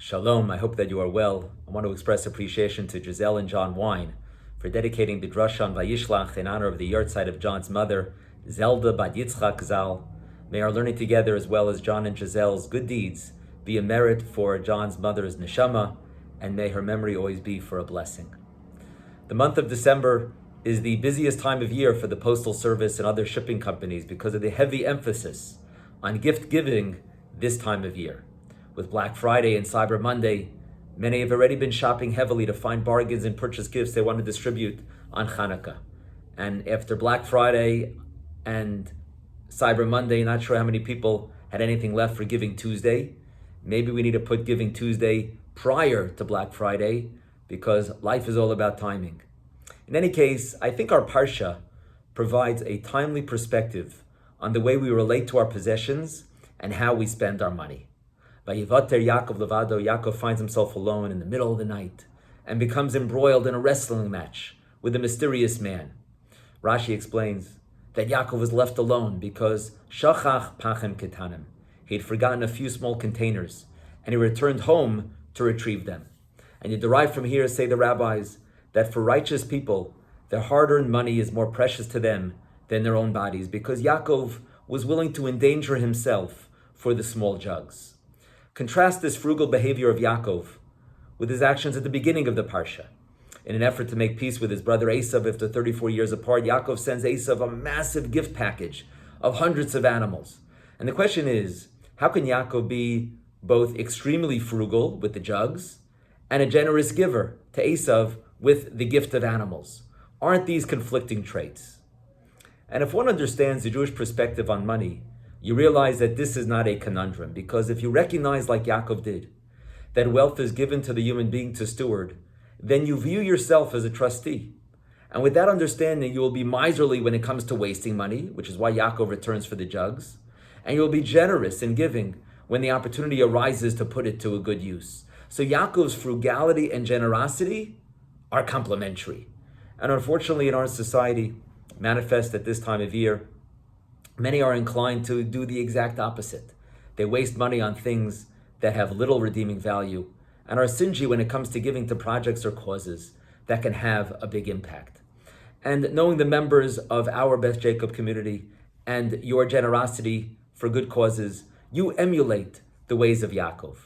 Shalom, I hope that you are well. I want to express appreciation to Giselle and John Wine for dedicating the Drasha on Vayishlach in honor of the yahrzeit of John's mother, Zelda Bat Yitzchak Zal. May our learning together, as well as John and Giselle's good deeds, be a merit for John's mother's neshama, and may her memory always be for a blessing. The month of December is the busiest time of year for the Postal Service and other shipping companies because of the heavy emphasis on gift giving this time of year. With Black Friday and Cyber Monday, many have already been shopping heavily to find bargains and purchase gifts they want to distribute on Hanukkah. And after Black Friday and Cyber Monday, not sure how many people had anything left for Giving Tuesday. Maybe we need to put Giving Tuesday prior to Black Friday because life is all about timing. In any case, I think our Parsha provides a timely perspective on the way we relate to our possessions and how we spend our money. Vayivater Yaakov levado, Yaakov finds himself alone in the middle of the night and becomes embroiled in a wrestling match with a mysterious man. Rashi explains that Yaakov was left alone because shachach pachem ketanim. He had forgotten a few small containers and he returned home to retrieve them. And you derive from here, say the rabbis, that for righteous people, their hard-earned money is more precious to them than their own bodies because Yaakov was willing to endanger himself for the small jugs. Contrast this frugal behavior of Yaakov with his actions at the beginning of the Parsha. In an effort to make peace with his brother Esav after 34 years apart, Yaakov sends Esav a massive gift package of hundreds of animals. And the question is, how can Yaakov be both extremely frugal with the jugs and a generous giver to Esav with the gift of animals? Aren't these conflicting traits? And if one understands the Jewish perspective on money, you realize that this is not a conundrum, because if you recognize, like Yaakov did, that wealth is given to the human being to steward, then you view yourself as a trustee. And with that understanding, you will be miserly when it comes to wasting money, which is why Yaakov returns for the jugs, and you will be generous in giving when the opportunity arises to put it to a good use. So Yaakov's frugality and generosity are complementary. And unfortunately, in our society, manifest at this time of year, many are inclined to do the exact opposite. They waste money on things that have little redeeming value and are stingy when it comes to giving to projects or causes that can have a big impact. And knowing the members of our Beth Jacob community and your generosity for good causes, you emulate the ways of Yaakov.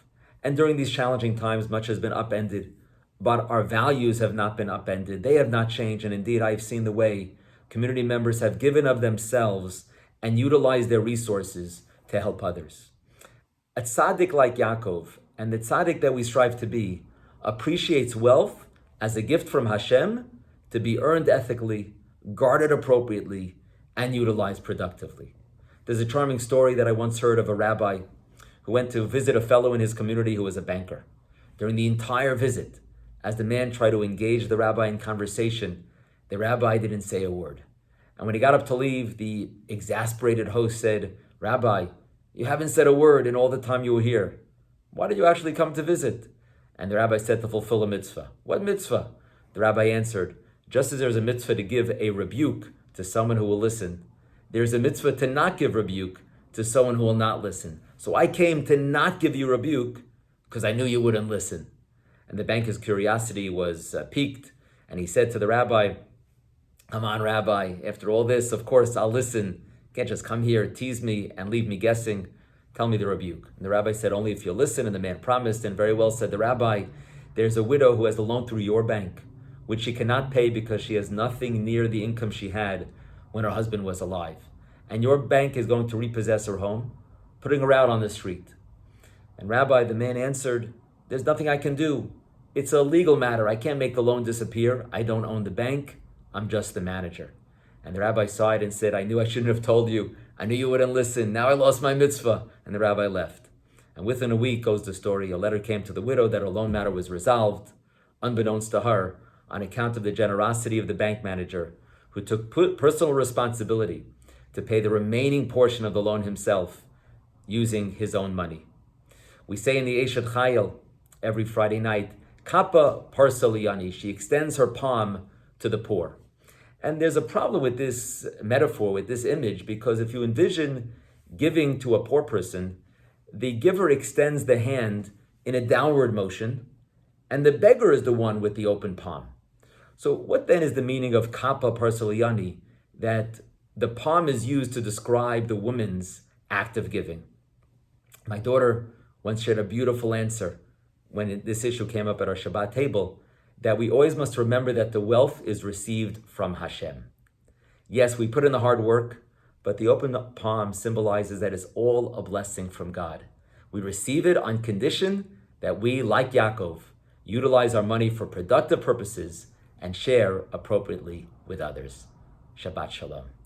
And during these challenging times, much has been upended, but our values have not been upended. They have not changed. And indeed, I've seen the way community members have given of themselves and utilize their resources to help others. A tzaddik like Yaakov, and the tzaddik that we strive to be, appreciates wealth as a gift from Hashem to be earned ethically, guarded appropriately, and utilized productively. There's a charming story that I once heard of a rabbi who went to visit a fellow in his community who was a banker. During the entire visit, as the man tried to engage the rabbi in conversation, the rabbi didn't say a word. And when he got up to leave, the exasperated host said, "Rabbi, you haven't said a word in all the time you were here. Why did you actually come to visit?" And the rabbi said, "To fulfill a mitzvah." "What mitzvah?" The rabbi answered, "Just as there's a mitzvah to give a rebuke to someone who will listen, there's a mitzvah to not give rebuke to someone who will not listen. So I came to not give you rebuke because I knew you wouldn't listen." And the banker's curiosity was piqued, and he said to the rabbi, "Come on, Rabbi, after all this, of course, I'll listen. You can't just come here, tease me, and leave me guessing. Tell me the rebuke." And the rabbi said, "Only if you'll listen." And the man promised, and very well said the rabbi, "There's a widow who has a loan through your bank, which she cannot pay because she has nothing near the income she had when her husband was alive. And your bank is going to repossess her home, putting her out on the street." And Rabbi, the man answered, "There's nothing I can do. It's a legal matter. I can't make the loan disappear. I don't own the bank. I'm just the manager." And the rabbi sighed and said, "I knew I shouldn't have told you. I knew you wouldn't listen. Now I lost my mitzvah." And the rabbi left. And within a week, goes the story, a letter came to the widow that her loan matter was resolved, unbeknownst to her, on account of the generosity of the bank manager, who took personal responsibility to pay the remaining portion of the loan himself, using his own money. We say in the Eshet Chayil every Friday night, Kappa Parsaliyani, she extends her palm to the poor. And there's a problem with this metaphor, with this image, because if you envision giving to a poor person, the giver extends the hand in a downward motion, and the beggar is the one with the open palm. So what then is the meaning of kappa parsalayani, that the palm is used to describe the woman's act of giving? My daughter once shared a beautiful answer when this issue came up at our Shabbat table, that we always must remember that the wealth is received from Hashem. Yes, we put in the hard work, but the open palm symbolizes that it's all a blessing from God. We receive it on condition that we, like Yaakov, utilize our money for productive purposes and share appropriately with others. Shabbat Shalom.